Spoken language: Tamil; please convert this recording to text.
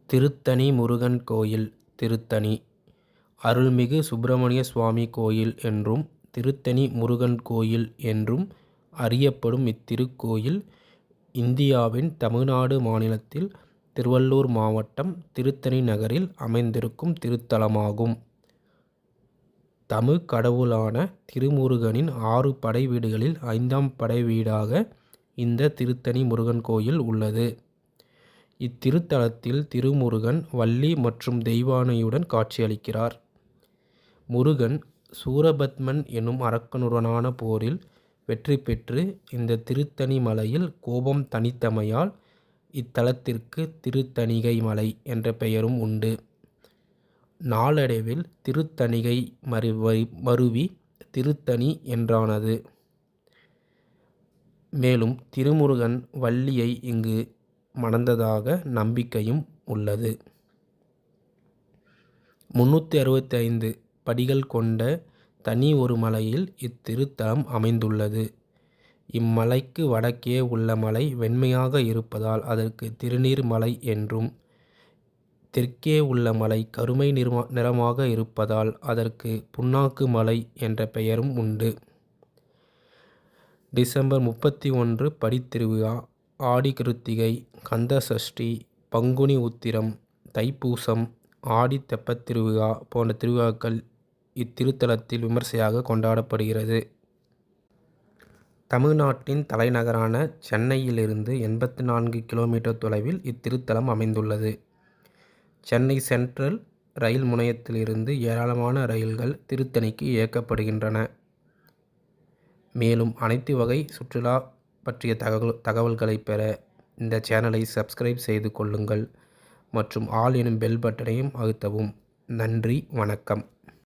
திருத்தணி முருகன் கோயில் திருத்தணி அருள்மிகு சுப்பிரமணிய சுவாமி கோயில் என்றும் திருத்தணி முருகன் கோயில் என்றும் அறியப்படும் இத்திருக்கோயில் இந்தியாவின் தமிழ்நாடு மாநிலத்தில் திருவள்ளூர் மாவட்டம் திருத்தணி நகரில் அமைந்திருக்கும் திருத்தலமாகும். தமிழ் கடவுளான திருமுருகனின் 6 படை வீடுகளில் 5ஆம் படை வீடாக இந்த திருத்தணி முருகன் கோயில் உள்ளது. இத்திருத்தலத்தில் திருமுருகன் வள்ளி மற்றும் தெய்வானையுடன் காட்சியளிக்கிறார். முருகன் சூரபத்மன் எனும் அரக்கனுடனான போரில் வெற்றி பெற்று இந்த திருத்தணி மலையில் கோபம் தணித்தமையால் இத்தலத்திற்கு திருத்தணிகை மலை என்ற பெயரும் உண்டு. நாளடைவில் திருத்தணிகை மருவி திருத்தணி என்றானது. மேலும் திருமுருகன் வள்ளியை இங்கு மணந்ததாக நம்பிக்கையும் உள்ளது. 365 படிகள் கொண்ட தனி ஒரு மலையில் இத்திருத்தலம் அமைந்துள்ளது. இம்மலைக்கு வடக்கே உள்ள மலை வெண்மையாக இருப்பதால் அதற்கு திருநீர் மலை என்றும், தெற்கே உள்ள மலை கருமை நிறமாக இருப்பதால் அதற்கு புண்ணாக்கு மலை என்ற பெயரும் உண்டு. டிசம்பர் 31 படித்திருவிழா, ஆடி கிருத்திகை, கந்த சஷ்டி, பங்குனி உத்திரம், தைப்பூசம், ஆடி தெப்பத் திருவிழா போன்ற திருவிழாக்கள் இத்திருத்தலத்தில் விமர்சையாக கொண்டாடப்படுகிறது. தமிழ்நாட்டின் தலைநகரான சென்னையிலிருந்து 84 கிலோமீட்டர் தொலைவில் இத்திருத்தலம் அமைந்துள்ளது. சென்னை சென்ட்ரல் ரயில் முனையத்திலிருந்து ஏராளமான ரயில்கள் திருத்தணிக்கு இயக்கப்படுகின்றன. மேலும் அனைத்து வகை சுற்றுலா பற்றிய தகவல்களை பெற இந்த சேனலை சப்ஸ்கிரைப் செய்து கொள்ளுங்கள் மற்றும் ஆல் எனும் பெல் பட்டனையும் அழுத்தவும். நன்றி, வணக்கம்.